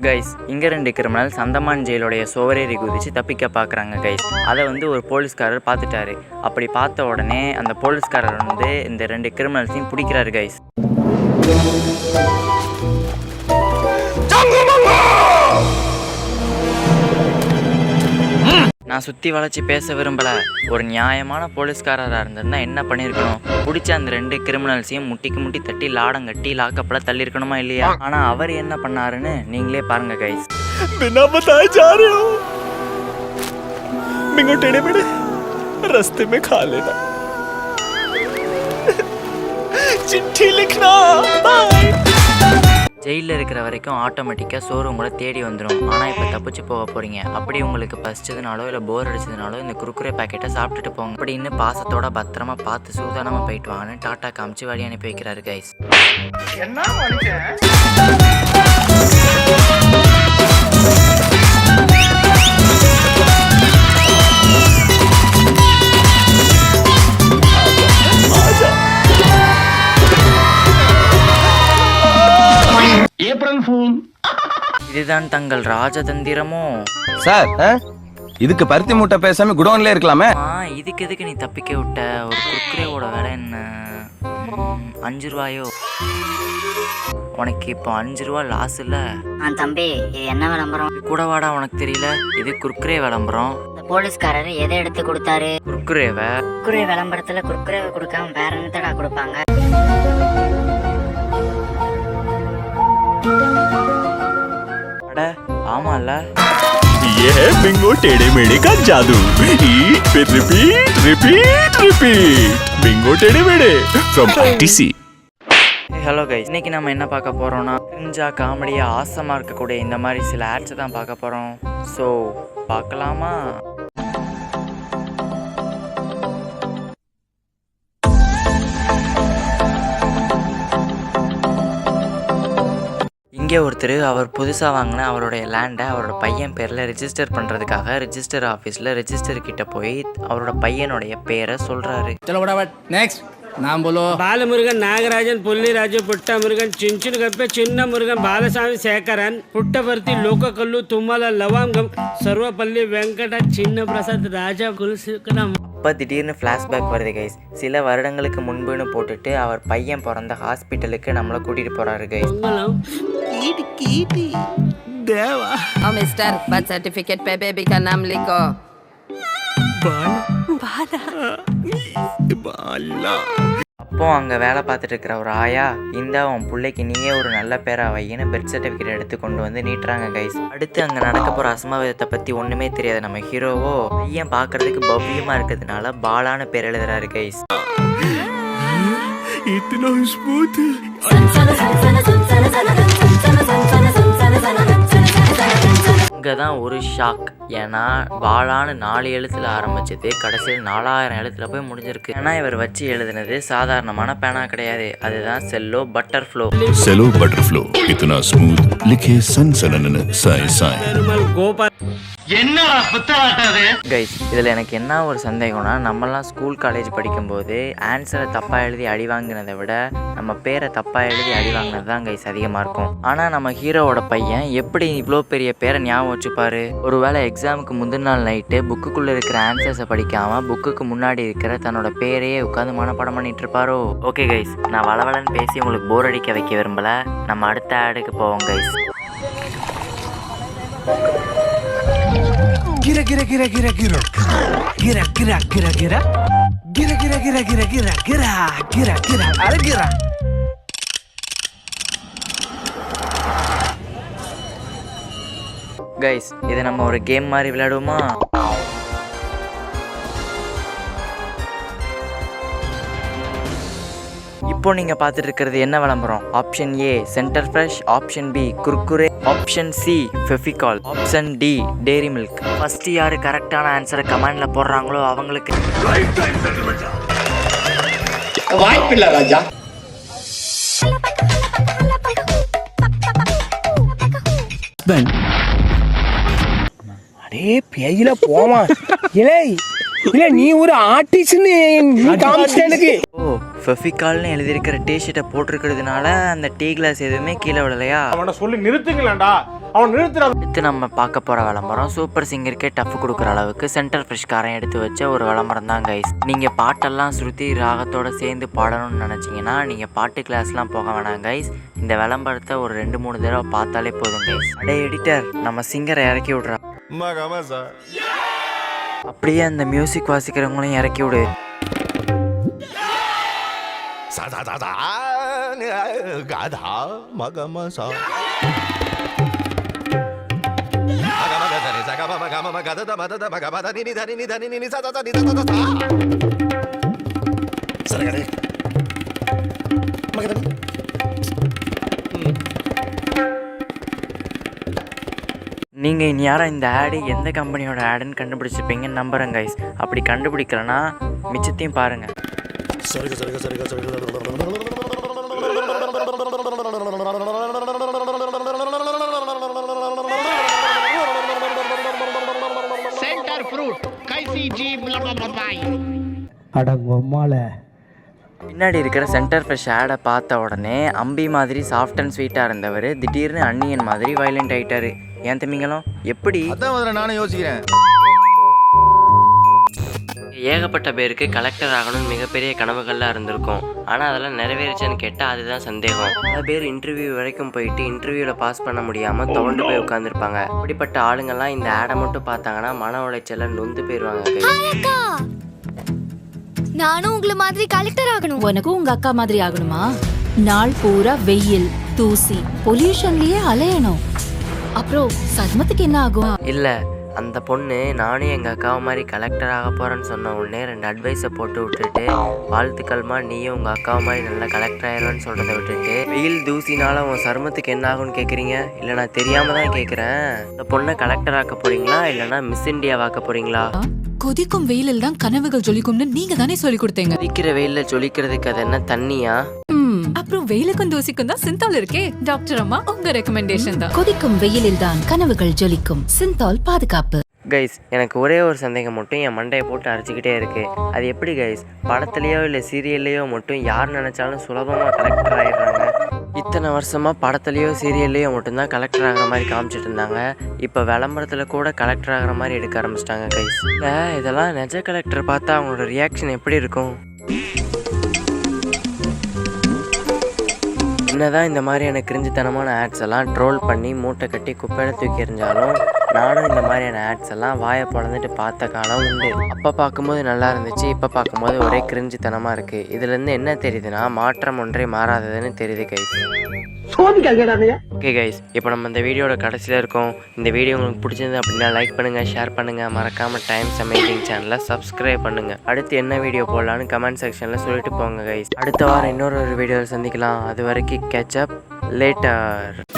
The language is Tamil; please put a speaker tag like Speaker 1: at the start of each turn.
Speaker 1: கைஸ், இங்கே 2 கிரிமினல்ஸ் அந்தமான் ஜெயிலுடைய சுவரேறி குதிச்சு தப்பிக்க பார்க்குறாங்க கைஸ். அதை ஒரு போலீஸ்காரர் பார்த்துட்டாரு. அப்படி பார்த்த உடனே அந்த போலீஸ்காரர் இந்த 2 கிரிமினல்ஸையும் பிடிக்கிறாரு கைஸ். நான் சுற்றி வளைச்சி பேச விரும்பலை. ஒரு நியாயமான போலீஸ்காரராக இருந்திருந்தால் என்ன பண்ணியிருக்கணும்? பிடிச்ச அந்த 2 கிரிமினல்ஸையும் முட்டி தட்டி லாடம் கட்டி லாக்கப்பில் தள்ளியிருக்கணுமா இல்லையா? ஆனால் அவர் என்ன பண்ணாருன்னு நீங்களே பாருங்க கைஸ்.
Speaker 2: बिना बताए जा रहे हो, बिंगो टेढ़े मेढ़े रास्ते में खा लेना, चिट्ठी लिखना, बाय.
Speaker 1: ஜெயிலில் இருக்கிற வரைக்கும் ஆட்டோமேட்டிக்காக சோறு உங்களை தேடி வந்துடும். ஆனால் இப்போ தப்பிச்சு போக போகிறீங்க. அப்படி உங்களுக்கு பசிச்சதுனாலோ இல்லை போர் அடிச்சதுனாலோ இந்த குறுக்குறே பேக்கெட்டை சாப்பிட்டுட்டு போங்க அப்படின்னு பாசத்தோட பத்திரமா பார்த்து சூதானமாக போயிட்டு வாங்கன்னு டாட்டா காமிச்சு வழி அனுப்பி வைக்கிறாரு கைஸ். இதுதான் தங்கள் ராஜதந்திரமோ?
Speaker 3: சார், இதுக்கு பருத்தி மூட்டை பேசாம குடோன்ல இருக்கலாமே.
Speaker 1: இதுக்கு எதுக்கு நீ தப்பிக்க விட்ட? ஒரு குறுக்குறேவோட விலை என்ன? 5 ரூபாயோ? உனக்கு இப்போ 5 ரூபா லாஸ் இல்ல?
Speaker 4: தம்பி, இது என்ன விளம்பரம்?
Speaker 1: கூட வாடா, உனக்கு தெரியல? இது குறுக்குறே விளம்பரம்.
Speaker 4: போலீஸ்காரர் எதை எடுத்து கொடுத்தாரு?
Speaker 1: குறுக்குறேவை.
Speaker 4: குறுக்குறே விளம்பரத்துல குறுக்குறேவை கொடுக்காம வேற என்னத்தடா கொடுப்பாங்க?
Speaker 1: ஆமால,
Speaker 2: ये है बिंगो टेढ़े मेढ़े का जादू. Eat फिर रिपीट रिपीट रिपीट. बिंगो टेढ़े मेढ़े from ITC.
Speaker 1: ஹலோ கைஸ், இன்னைக்கு நம்ம என்ன பார்க்க போறோம்னா கிரிஞ்சா காமெடியா ஆசமா இருக்கக்கூடிய இந்த மாதிரி சில ஆட்ஸ் தான் பார்க்க போறோம். ஸோ பார்க்கலாமா? இங்கே ஒருத்தர் அவர் புதுசாக வாங்கின அவருடைய லேண்டை அவரோட பையன் பேரில் ரெஜிஸ்டர் பண்ணுறதுக்காக ரெஜிஸ்டர் ஆஃபீஸில் ரெஜிஸ்டர் கிட்ட போய் அவரோட பையனுடைய பேரை சொல்கிறாரு.
Speaker 5: நெக்ஸ்ட் நான் போலோ
Speaker 6: బాలమురుగన్ నాగరాజన్ పుల్లిరాజు పుట్టమురుగన్ చించును గప్పే చిన్న మురుగన్ బాలస్వామి శేఖరన్ పుట్టపర్తి లోకకల్లు తుమ్మల లవాంగం సర్వపల్లి వెంకట చిన్న ప్రసాద్ రాజా కులశేఖరం.
Speaker 1: அப்போ திடீர்னு ஃப்ளாஷ்பேக் வருது கைஸ். சில வருடங்களுக்கு முன்புன்னு போட்டுட்டு அவர் பையன் பிறந்த ஹாஸ்பிட்டலுக்கு நம்மளை கூட்டிகிட்டு போகிறாரு கைஸ்.
Speaker 5: देवा.
Speaker 7: ओ मिस्टर, बर्थ सर्टिफिकेट पे बेबी का नाम लिखो.
Speaker 5: बाला.
Speaker 1: அப்போ அங்கே வேலை பார்த்துட்டு இருக்கிற ஒரு ஆயா, இந்த உன் பிள்ளைக்கு நீயே ஒரு நல்ல பேரா வையின்னு பெர்த் சர்டிஃபிகேட் எடுத்து கொண்டு வந்து நீட்டுறாங்க கைஸ். அடுத்து அங்கே நடக்க போகிற அசம்பாவிதத்தை பற்றி ஒன்றுமே தெரியாது நம்ம ஹீரோவோ பையன் பார்க்கறதுக்கு பவ்யமாக இருக்கிறதுனால பாலான பேர் எழுதுறாரு கைஸ்.
Speaker 2: इतना स्मूथ.
Speaker 1: இங்கே தான் ஒரு ஷாக். ஏன்னா பாலான்னு 4 எழுத்துல ஆரம்பிச்சது கடைசியில் 4000 எழுத்துல போய் முடிஞ்சிருக்கு. ஏன்னா இவர் வச்சு எழுதுனது சாதாரணமான பேனா கிடையாது. அதுதான் செல்லோ பட்டர்ஃப்ளோ.
Speaker 8: सेलो बटरफ्लो इतना स्मूथ लिखे सन सनन साय साय.
Speaker 6: గోపాల్
Speaker 5: என்னடா புத்தராட்டாது?
Speaker 1: கைஸ், இதில் எனக்கு என்ன ஒரு சந்தேகம்னா, நம்மலாம் ஸ்கூல் காலேஜ் படிக்கும்போது ஆன்சரை தப்பாக எழுதி அடி வாங்கினதை விட நம்ம பேரை தப்பாக எழுதி அடி வாங்கினது தான் கைஸ் அதிகமாக இருக்கும். ஆனால் நம்ம ஹீரோவோட பையன் எப்படி இவ்வளோ பெரிய பேரை ஞாபகம் வச்சுப்பாரு? ஒருவேளை எக்ஸாமுக்கு முந்தின நாள் நைட்டு புக்குக்குள்ளே இருக்கிற ஆன்சர்ஸை படிக்காமல் புக்குக்கு முன்னாடி இருக்கிற தன்னோட பேரையே உட்காந்து மனப்பாடம் பண்ணிட்டு இருப்பாரோ? ஓகே கைஸ், நான் வளவலன்னு பேசி உங்களுக்கு போர் அடிக்க வைக்க விரும்பலை. நம்ம அடுத்த ஆடுக்கு போவோம் கைஸ்.
Speaker 5: गिरा गिरा गिरा गिरा गिरा गिरा गिरा गिरा गिरा गिरा गिरा गिरा गिरा गिरा गिरा गिरा गिरा अरे गिरा.
Speaker 1: கைஸ், இதை நம்ம ஒரு கேம் மாதிரி விளையாடுவோமா? இப்போ நீங்க பார்த்துட்டு இருக்கிறது என்ன விளம்பரம்? Option A center fresh, option B Kurkure, option C Fevicol, option D dairy milk. First யாரு கரெக்டான ஆன்சரை கமெண்ட்ல போடுறாங்களோ அவங்களுக்கு
Speaker 5: வாய்ப்பில்ல ராஜா. அடே பேயில போமா. இலே இல்ல, நீ ஒரு ஆர்டிஸ்ட்னு காமிச்சிட்ட எனக்கு.
Speaker 1: ஓ, ஃபெஃபிகால்னு எழுதியிருக்கிற டிஷர்ட்டை போட்டிருக்கிறதுனால அந்த டீ கிளாஸ் எதுவுமே கீழே விடலையா?
Speaker 9: அவனை சொல்லி நிறுத்துங்களேன்டா, அவன் நிறுத்துற.
Speaker 1: அடுத்து நம்ம பார்க்க போகிற விளம்பரம் சூப்பர் சிங்கருக்கே டஃப் கொடுக்குற அளவுக்கு சென்டர் ஃப்ரெஷ்காரன் எடுத்து வச்ச ஒரு விளம்பரம் தான் கைஸ். நீங்கள் பாட்டெல்லாம் ஸ்ருதி ராகத்தோடு சேர்ந்து பாடணும்னு நினச்சிங்கன்னா நீங்கள் பாட்டு கிளாஸ்லாம் போக வேணாம் கைஸ். இந்த விளம்பரத்தை ஒரு 2-3 தடவை பார்த்தாலே போதும் கைஸ். அடே எடிட்டர், நம்ம சிங்கரை இறக்கி விட்றா. அப்படியே அந்த மியூசிக் வாசிக்கிறவங்களையும் இறக்கி விடு. நீங்கள் இனி யாரும் இந்த ஆடு எந்த கம்பெனியோட ஆடுன்னு கண்டுபிடிச்சிருப்பீங்கன்னு நம்புகிறேன் கைஸ். அப்படி கண்டுபிடிக்கலன்னா மிச்சத்தையும் பாருங்கள். பின்னாடி இருக்கிற சென்டர் ஃப்ரெஷ் ஆடை பார்த்த உடனே அம்பி மாதிரி சாஃப்ட் அண்ட் ஸ்வீட்டாக இருந்தவர் திடீர்னு அன்னியன் மாதிரி வைலண்ட் ஆகிட்டாரு. ஏன் தம்பிங்களும் எப்படி?
Speaker 3: அதான் நானும் யோசிக்கிறேன்.
Speaker 1: ஏகப்பட்ட பேருக்கு கலெக்டர் ஆகணும்னு மிகப்பெரிய கனவுகள்லாம் இருந்திருக்கும். ஆனால் அதெல்லாம் நிறைவேறிச்சான்னு கேட்டால் அதுதான் சந்தேகம். பல பேர் இன்டர்வியூ வரைக்கும் போயிட்டு இன்டர்வியூவில் பாஸ் பண்ண முடியாமல் துவண்டு போய் உட்காந்துருப்பாங்க. அப்படிப்பட்ட ஆளுங்கள்லாம் இந்த ஆடை மட்டும் பார்த்தாங்கன்னா மன உளைச்சல நொந்து போயிடுவாங்க.
Speaker 10: நானும் உங்களை மாதிரி கலெக்டர் ஆகணும்.
Speaker 11: உனக்கும் உங்க அக்கா மாதிரி ஆகணுமா? நாள் பூரா வெயில், தூசி, பொல்யூஷன்லயே அலையணும். அப்புறம் சர்மத்துக்கு என்ன ஆகும்?
Speaker 1: இல்லை, அந்த பொண்ணு நானும் எங்கள் அக்காவை மாதிரி கலெக்டர் ஆக போகிறேன்னு சொன்ன உடனே 2 அட்வைஸை போட்டு விட்டுட்டு, வாழ்த்துக்கள்மா நீயும் உங்கள் அக்காவை மாதிரி நல்லா கலெக்டர் ஆயிடும்னு சொல்கிறத விட்டுட்டு, வெயில் தூசினால உன் சருமத்துக்கு என்ன ஆகும்னு கேட்குறீங்க? இல்லை நான் தெரியாமல் தான் கேட்குறேன். இந்த பொண்ணை கலெக்டர் ஆக்க போகிறீங்களா இல்லைனா மிஸ் இந்தியா ஆக்க போகிறீங்களா?
Speaker 11: கொதிக்கும் வெயிலில் தான் கனவுகள் ஜொலிக்கும்னு நீங்க தானே சொல்லி கொடுத்தீங்க.
Speaker 1: கொதிக்கிற வெயில்ல ஜொலிக்கிறதுக்கு அது என்ன தண்ணியா?
Speaker 11: அப்புறம் வெயிலுக்கும் தூசிக்கும் தான் சிந்தால் இருக்கே. டாக்டர் அம்மா உங்க ரெக்கமெண்டேஷன் தான். கொதிக்கும் வெயிலில் தான் கனவுகள் ஜொலிக்கும். சிந்தால் பாதுகாப்பு.
Speaker 1: கைஸ், எனக்கு ஒரே ஒரு சந்தேகம் மட்டும் என் மண்டையை போட்டு அரைச்சிக்கிட்டே இருக்கு. அது எப்படி கைஸ், படத்துலையோ இல்லை சீரியல்லையோ மட்டும் யார் நினைச்சாலும் சுலபமாக கலெக்டர் ஆயிடுறாங்க? இத்தனை வருஷமாக படத்துலையோ சீரியல்லையோ மட்டும்தான் கலெக்டர் ஆகிற மாதிரி காமிச்சிட்டு இருந்தாங்க. இப்போ விளம்பரத்தில் கூட கலெக்டர் ஆகிற மாதிரி எடுக்க ஆரம்பிச்சிட்டாங்க கைஸ். இல்லை, இதெல்லாம் நிஜ கலெக்டர் பார்த்தா அவங்களோட ரியாக்ஷன் எப்படி இருக்கும்? என்னதான் இந்த மாதிரியான கிரிஞ்சித்தனமான ஆட்ஸ் எல்லாம் ட்ரோல் பண்ணி மூட்டை கட்டி குப்பையில் தூக்கி எறிஞ்சாலும் நானும் இந்த மாதிரியான ஆட்ஸ் எல்லாம் வாயை பொழந்துட்டு பார்த்த காலம் உண்டு. அப்போ பார்க்கும்போது நல்லா இருந்துச்சு, இப்போ பார்க்கும்போது ஒரே கிரிஞ்சித்தனமாக இருக்குது. இதுலேருந்து என்ன தெரியுதுன்னா, மாற்றம் ஒன்றே மாறாததுன்னு தெரியுது கைஸ். ஓகே கைஸ், இப்போ நம்ம இந்த வீடியோட கடைசியில் இருக்கோம். இந்த வீடியோ உங்களுக்கு பிடிச்சிருந்து அப்படின்னா லைக் பண்ணுங்கள், ஷேர் பண்ணுங்கள், மறக்காமல் டைம்ஸ் அமேசிங் சேனலை சப்ஸ்கிரைப் பண்ணுங்கள். அடுத்து என்ன வீடியோ போடலான்னு கமெண்ட் செக்ஷனில் சொல்லிட்டு போங்க கைஸ். அடுத்த வாரம் இன்னொரு வீடியோவில் சந்திக்கலாம். அது வரைக்கும் கேட்ச் அப் லேட்டர்.